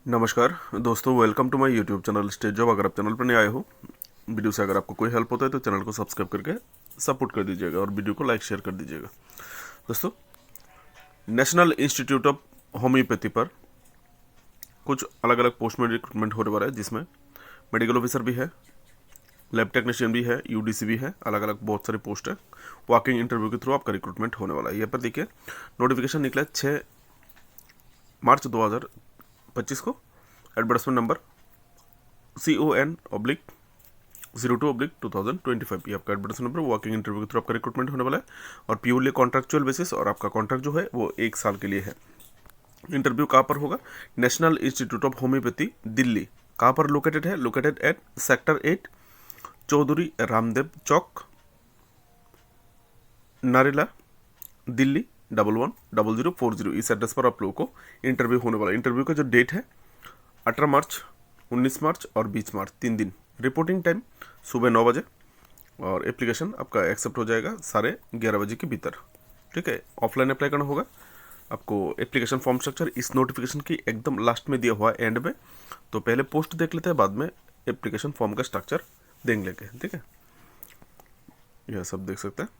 नमस्कार दोस्तों, welcome to my YouTube channel stage job. अगर आप चैनल पर नए आए हो, वीडियो से अगर आपको कोई हेल्प होता है तो चैनल को सब्सक्राइब करके सपोर्ट कर दीजिएगा और वीडियो को लाइक शेयर कर दीजिएगा। दोस्तों, नेशनल इंस्टीट्यूट ऑफ होम्योपैथी पर कुछ अलग अलग पोस्ट में रिक्रूटमेंट होने वाला है, जिसमें मेडिकल ऑफिसर भी है, लैब टेक्नीशियन भी है, यूडीसी भी है, अलग अलग बहुत सारी पोस्ट है। वॉकिंग इंटरव्यू के थ्रू आपका रिक्रूटमेंट होने वाला है। यहाँ पर देखिए, नोटिफिकेशन निकला 6 मार्च 2025 को। एडवर्टाइजमेंट नंबर CON/02/2025 ये आपका एडवर्टाइजमेंट नंबर। वॉकिंग इंटरव्यू के थ्रू आपका रिक्रूटमेंट होने वाला है और प्योरली कॉन्ट्रैक्चुअल बेसिस, और आपका कॉन्ट्रैक्ट जो है वो 1 साल के लिए है। इंटरव्यू कहाँ पर होगा? National Institute of Homoeopathy, Delhi. कहाँ पर लोकेटेड है? Located at sector 8, Chaudhary Ramdev चौक, नारेला, दिल्ली 110040। इस एड्रेस पर आप लोगों को इंटरव्यू होने वाला है। इंटरव्यू का जो डेट है 18 मार्च, 19 मार्च और 20 मार्च, 3 दिन। रिपोर्टिंग टाइम सुबह 9 बजे और एप्लीकेशन आपका एक्सेप्ट हो जाएगा 11:30 बजे के भीतर। ठीक है, ऑफलाइन अप्लाई करना होगा आपको। एप्लीकेशन फॉर्म स्ट्रक्चर इस नोटिफिकेशन की एकदम लास्ट में दिया हुआ है, एंड में। तो पहले पोस्ट देख लेते हैं, बाद में एप्लीकेशन फॉर्म का स्ट्रक्चर देख लेंगे। ठीक है, यह सब देख सकते हैं।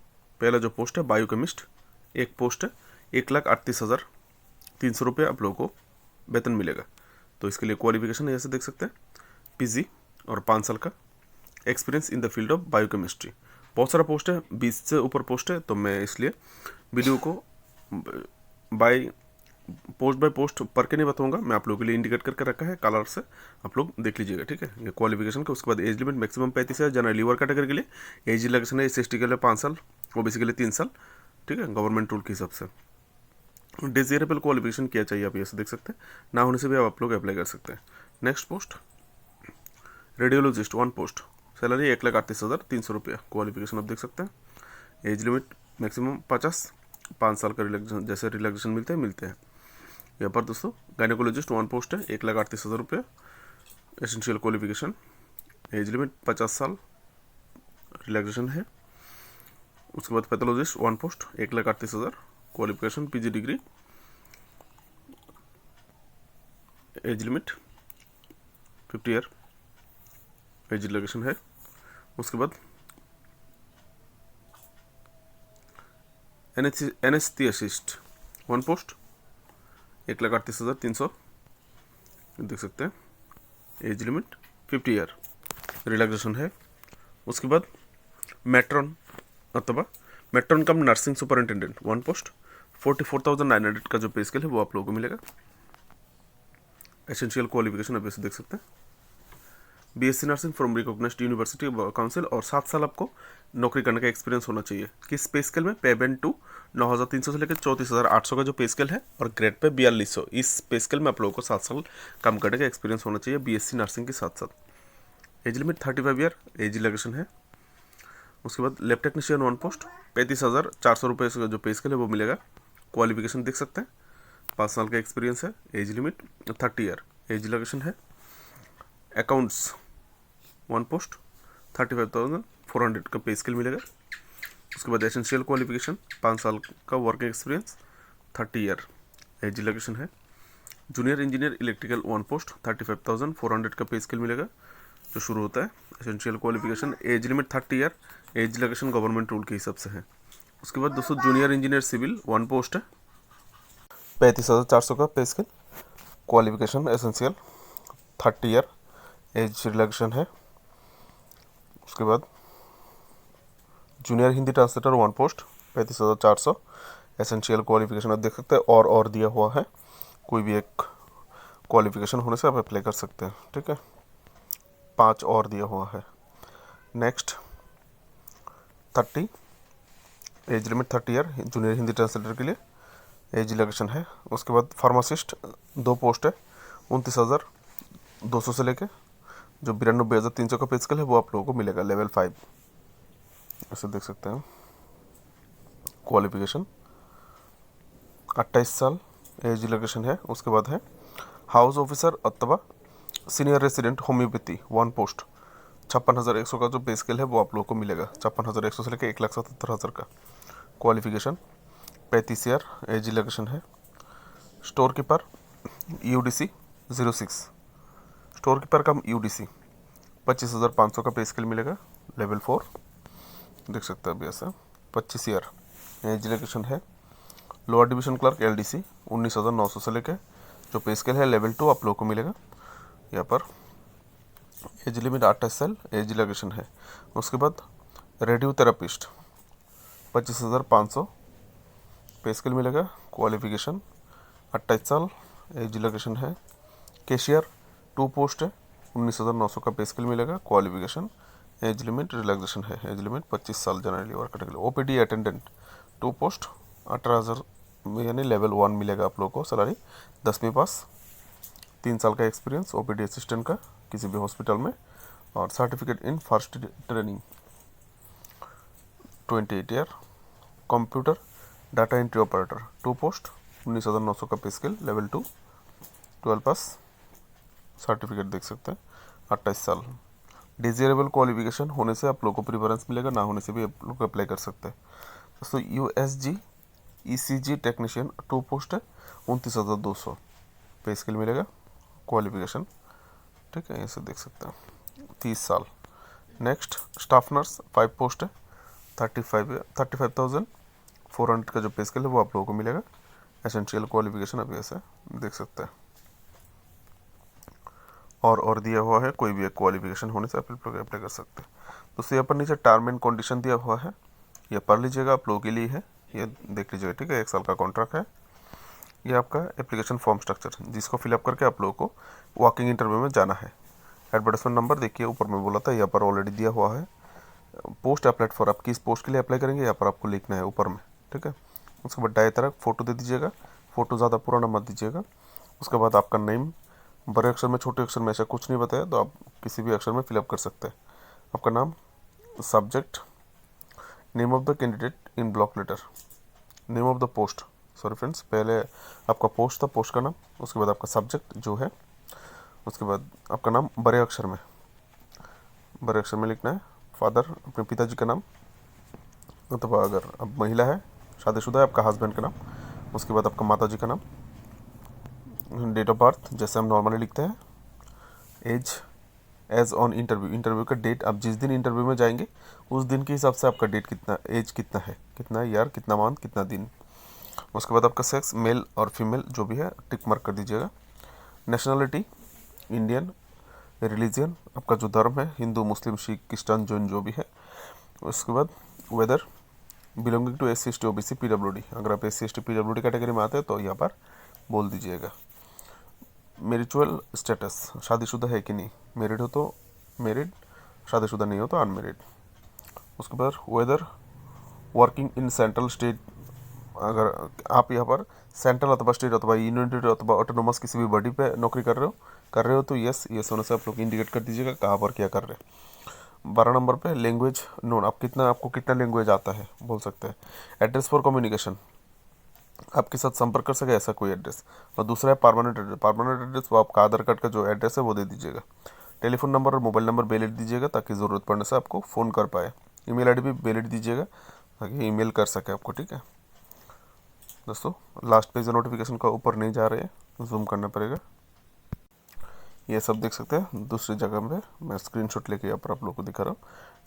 पहला जो पोस्ट है बायोकेमिस्ट, एक पोस्ट है, 1,38,300 रुपये आप लोगों को वेतन मिलेगा। तो इसके लिए क्वालिफिकेशन ऐसे देख सकते हैं, पीजी और 5 साल का experience in the field of biochemistry. बहुत सारा पोस्ट है, 20 से ऊपर पोस्ट है, तो मैं इसलिए वीडियो को बाय पोस्ट पढ़ के नहीं बताऊंगा। मैं आप लोगों के लिए इंडिकेट करके रखा है कलर से, आप लोग देख लीजिएगा। ठीक है, ये क्वालिफिकेशन का। उसके बाद एज लिमिट मैक्सिमम 35 है। जनरल लीवर कैटेगरी के लिए एज रिलैक्सेशन है, SC के लिए 5 साल, OBC के लिए 3 साल। ठीक है, गवर्नमेंट रूल के हिसाब से। डिजेरेबल क्वालिफिकेशन क्या चाहिए आप ऐसे देख सकते हैं, ना होने से भी आप लोग अप्लाई कर सकते हैं। Next post radiologist, 1 post, salary 1,38,300 रुपया। क्वालिफिकेशन आप देख सकते हैं। एज लिमिट मैक्सिमम 50, 5 साल का रिलैक्सेशन, जैसे रिलैक्सेशन मिलते हैं यहाँ पर। दोस्तों, गायनेकोलॉजिस्ट 1 पोस्ट है, 1,38,000 रुपया। एसेंशियल क्वालिफिकेशन, एज लिमिट 50 साल, रिलैक्सेशन है। उसके बाद pathologist 1 post, 1,38,000। Qualification PG degree, age limit 50 year, age relaxation है। उसके बाद एनेस्थीसिस्ट 1 पोस्ट, 1,38,300 देख सकते हैं। एज लिमिट 50 ईयर, रिलैक्सेशन है। उसके बाद मैट्रॉन अथवा मैट्रॉन कम नर्सिंग सुपरिटेंडेंट 1 पोस्ट, 44,900 का जो पे स्केल है वो आप लोगों को मिलेगा। एसेंशियल क्वालिफिकेशन आप ऐसे देख सकते हैं, BSc nursing from recognised university council, और 7 साल आपको नौकरी करने का एक्सपीरियंस होना चाहिए। किस पे स्केल में? पे बैंड 2 9,300 से लेकर 34,800 का जो पे स्केल है, और ग्रेड पे 4,200। इस पे स्केल में आप लोगों को 7 साल काम करने का एक्सपीरियंस होना चाहिए BSc नर्सिंग के साथ साथ। Age limit 35 year, age relaxation है। उसके बाद लैब टेक्नीशियन 1 पोस्ट, 35,400 रुपये का जो पे स्केल है वो मिलेगा। क्वालिफिकेशन देख सकते हैं, 5 साल का एक्सपीरियंस है। Age limit 30 year, age relaxation है। अकाउंट्स 1 पोस्ट, 35,400 का पे स्केल मिलेगा। उसके बाद एसेंशियल क्वालिफिकेशन 5 साल का working experience, 30 year, age relaxation है। जूनियर इंजीनियर इलेक्ट्रिकल 1 पोस्ट, 35,400 का पे स्केल मिलेगा जो शुरू होता है। Essential qualification, age limit 30 year, age relaxation government rule के हिसाब से है। उसके बाद दोस्तों जूनियर इंजीनियर सिविल 1 पोस्ट है, 35,400 का पे scale. Qualification essential, 30 year, age relaxation है। उसके बाद junior Hindi translator 1 post, 35,400। Essential qualification आप देख सकते हैं, और दिया हुआ है। कोई भी एक क्वालिफिकेशन होने से आप अप्लाई कर सकते हैं। ठीक है, 5 और दिया हुआ है। Next 30, age limit 30 year, junior Hindi translator के लिए, एज रिलैक्सेशन है। उसके बाद फार्मासिस्ट 2 पोस्ट है, 29,200 से लेके जो 92,300 का पे स्केल है वो आप लोगों को मिलेगा, लेवल 5 ऐसे देख सकते हैं। क्वालिफिकेशन 28 साल, एज रिलैक्सेशन है। उसके बाद है हाउस ऑफिसर अथवा सीनियर रेसिडेंट होम्योपैथी 1 पोस्ट, 56,100 का जो पे स्केल है वो आप लोगों को मिलेगा। 56,100 से लेकर 1,77,000 का। क्वालिफिकेशन 35 ईयर, एज रिलैक्सेशन है। Store keeper UDC 06। Store keeper का UDC 25,500 का पे स्केल मिलेगा, लेवल 4 देख सकते हैं अभी ऐसा 25 ईयर। एज लिमिटेशन है। लोअर डिवीजन क्लर्क LDC 19,900 से लेके जो पे स्केल है लेवल 2 आप लोगों को मिलेगा। यहाँ पर एज लिमिट 28 साल एज लिमिटेशन है। उसके बाद रेडियो थेरापिस्ट 25,500 पे स्केल मिलेगा। क्वालिफिकेशन 28 साल एज लिमिटेशन है। कैशियर 2 पोस्ट है, 19,900 का पे स्केल मिलेगा। क्वालिफिकेशन एज लिमिट रिलैक्सेशन है। एज लिमिट 25 साल generally work category. OPD attendant 2 post 18,000 यानी लेवल 1 मिलेगा आप लोगों को सैलरी। 10वीं पास, 3 साल का एक्सपीरियंस OPD असिस्टेंट का किसी भी हॉस्पिटल में, और certificate in first training 28 year. Computer data entry operator 2 post 19,900 का पे स्केल लेवल 2, 12 पास, सर्टिफिकेट देख सकते हैं 28 साल। डिजायरेबल क्वालिफिकेशन होने से आप लोगों को प्रिफरेंस मिलेगा, ना होने से भी आप लोग अप्लाई कर सकते हैं। दोस्तों USG ECG टेक्नीशियन 2 पोस्ट है, 29,200 पे स्केल मिलेगा। क्वालिफिकेशन ठीक है, ऐसे देख सकते हैं 30 साल। नेक्स्ट स्टाफ नर्स 5 पोस्ट है, 35,400 का जो पे स्केल है वो आप लोगों को मिलेगा। एसेंशियल क्वालिफिकेशन अभी ऐसे देख सकते हैं, और दिया हुआ है, कोई भी एक क्वालिफिकेशन होने से आप लोग अप्लाई कर सकते हैं। दोस्तों यहाँ पर नीचे टर्म एंड कंडीशन दिया हुआ है, ये पढ़ लीजिएगा, आप लोगों के लिए है, ये देख लीजिएगा ठीक है। 1 साल का कॉन्ट्रैक्ट है। ये आपका एप्लीकेशन फॉर्म स्ट्रक्चर जिसको फिलअप करके आप लोगों को वॉकिंग इंटरव्यू में जाना है। एडवर्टाइजमेंट नंबर देखिए ऊपर में बोला था, यहाँ पर ऑलरेडी दिया हुआ है। पोस्ट अप्लाइड फॉर, आप किस पोस्ट के लिए अप्लाई करेंगे यहाँ पर आपको लिखना है ऊपर में, ठीक है। उसके बाद दाएं तरफ फोटो दे दीजिएगा, फोटो ज़्यादा पुराना मत दीजिएगा। उसके बाद आपका नेम बड़े अक्षर में छोटे अक्षर में ऐसा कुछ नहीं बताया तो आप किसी भी अक्षर में फिलअप कर सकते हैं। आपका नाम, subject, name of the candidate in block letter, name of the post, sorry friends, पहले आपका पोस्ट था, पोस्ट का नाम, उसके बाद आपका सब्जेक्ट जो है, उसके बाद आपका नाम बड़े अक्षर में लिखना है। फादर अपने पिताजी का नाम, मतलब अगर अब महिला है शादीशुदा है आपका हस्बैंड का नाम, उसके बाद आपका माताजी का नाम, डेट ऑफ बर्थ जैसे हम नॉर्मली लिखते हैं, एज ऑन इंटरव्यू का डेट, आप जिस दिन इंटरव्यू में जाएंगे उस दिन के हिसाब से आपका डेट कितना, एज कितना ईयर, कितना मंथ, कितना दिन। उसके बाद आपका सेक्स मेल और फीमेल जो भी है टिक मार्क कर दीजिएगा। Nationality Indian. रिलीजियन आपका जो धर्म है हिंदू मुस्लिम सिख क्रिश्चियन जैन जो भी है। उसके बाद whether belonging to SC ST OBC PWD, अगर आप SC ST PWD कैटेगरी में आते हैं तो यहाँ पर बोल दीजिएगा। मैरिचुअल स्टेटस, शादीशुदा है कि नहीं, मैरिड हो तो मैरिड, शादीशुदा नहीं हो तो अनमैरिड। उसके बाद whether working in central state, अगर आप यहाँ पर सेंट्रल अथवा स्टेट अथवा यूनियन अथवा ऑटोनोमस किसी भी बॉडी पे नौकरी कर रहे हो तो यस होने से आप लोग इंडिकेट कर दीजिएगा कहाँ पर क्या कर रहे हैं। 12 नंबर पे लैंग्वेज नोन, आपको कितना लैंग्वेज आता है बोल सकते हैं। एड्रेस फॉर कम्युनिकेशन, आपके साथ संपर्क कर सके ऐसा कोई एड्रेस। और दूसरा है परमानेंट एड्रेस, वो आपका आधार कार्ड का जो एड्रेस है वो दे दीजिएगा। टेलीफोन नंबर और मोबाइल नंबर वैलिड दीजिएगा ताकि ज़रूरत पड़ने से आपको फ़ोन कर पाए। ईमेल ID भी वैलिड दीजिएगा ताकि ईमेल कर सके आपको, ठीक है दोस्तों। लास्ट पेज नोटिफिकेशन का ऊपर नहीं जा रहे हैं, जूम करना पड़ेगा। ये सब देख सकते हैं दूसरी जगह में, मैं स्क्रीनशॉट लेके यहाँ पर आप लोगों को दिखा रहा हूँ।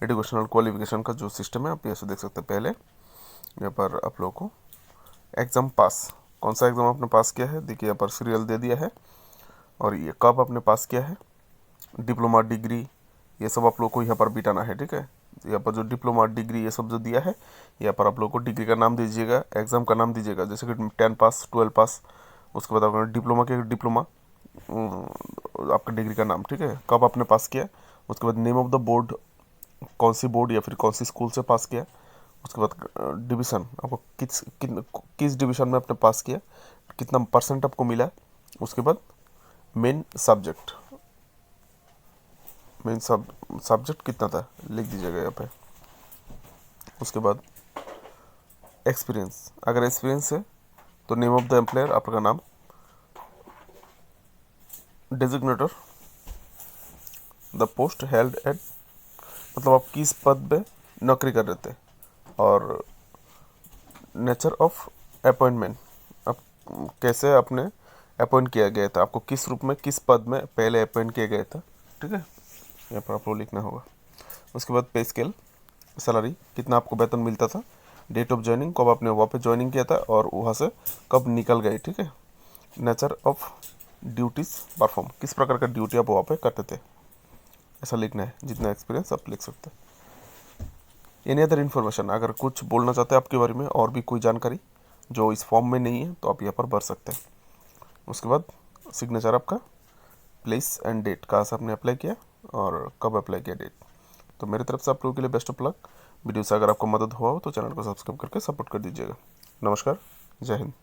एजुकेशनल क्वालिफिकेशन का जो सिस्टम है आप ऐसे देख सकते हैं। पहले यहाँ पर आप लोगों को एग्ज़ाम पास, कौन सा एग्ज़ाम आपने पास किया है देखिए यहाँ पर सीरियल दे दिया है, और ये कब आपने पास किया है, डिप्लोमा डिग्री, ये सब आप लोग को यहाँ पर बिटाना है, ठीक है। यहाँ पर जो डिप्लोमा डिग्री ये सब जो दिया है यहाँ पर आप लोग को डिग्री का नाम दीजिएगा, एग्ज़ाम का नाम दीजिएगा, जैसे कि 10 पास 12 पास, उसके बाद आपका डिप्लोमा के डिप्लोमा आपका डिग्री का नाम, ठीक है, कब आपने पास किया। उसके बाद नेम ऑफ द बोर्ड, कौन सी बोर्ड या फिर कौन सी स्कूल से पास किया। उसके बाद डिवीज़न, आपको किस डिवीज़न में आपने पास किया, कितना % आपको मिला। उसके बाद मेन सब्जेक्ट कितना था लिख दीजिएगा यहाँ पे। उसके बाद एक्सपीरियंस, अगर एक्सपीरियंस है तो नेम ऑफ द एम्प्लॉयर, आपका नाम, डेजिग्नेटर, द पोस्ट हेल्ड एट, मतलब आप किस पद पे नौकरी कर रहे थे, और नेचर ऑफ अपॉइंटमेंट, आप कैसे अपने अपॉइंट किया गया था, आपको किस रूप में किस पद में पहले अपॉइंट किया गया था, ठीक है, यहाँ पर आपको लिखना होगा। उसके बाद पे स्केल, सैलरी कितना आपको वेतन मिलता था, डेट ऑफ ज्वाइनिंग कब आपने वहाँ पे ज्वाइनिंग किया था और वहाँ से कब निकल गए, ठीक है। नेचर ऑफ ड्यूटीज़ परफॉर्म, किस प्रकार का ड्यूटी आप वहाँ पे करते थे, ऐसा लिखना है। जितना एक्सपीरियंस आप लिख सकते हैं। एनी अदर इन्फॉर्मेशन, अगर कुछ बोलना चाहते हैं आपके बारे में और भी कोई जानकारी जो इस फॉर्म में नहीं है तो आप यहाँ पर भर सकते हैं। उसके बाद सिग्नेचर आपका, प्लेस एंड डेट, कहाँ से आपने अप्लाई किया और कब अप्लाई किया, डेट। तो मेरी तरफ से आप लोगों के लिए बेस्ट ऑफ लक। वीडियो से अगर आपको मदद हुआ हो तो चैनल को सब्सक्राइब करके सपोर्ट कर दीजिएगा। नमस्कार, जय हिंद।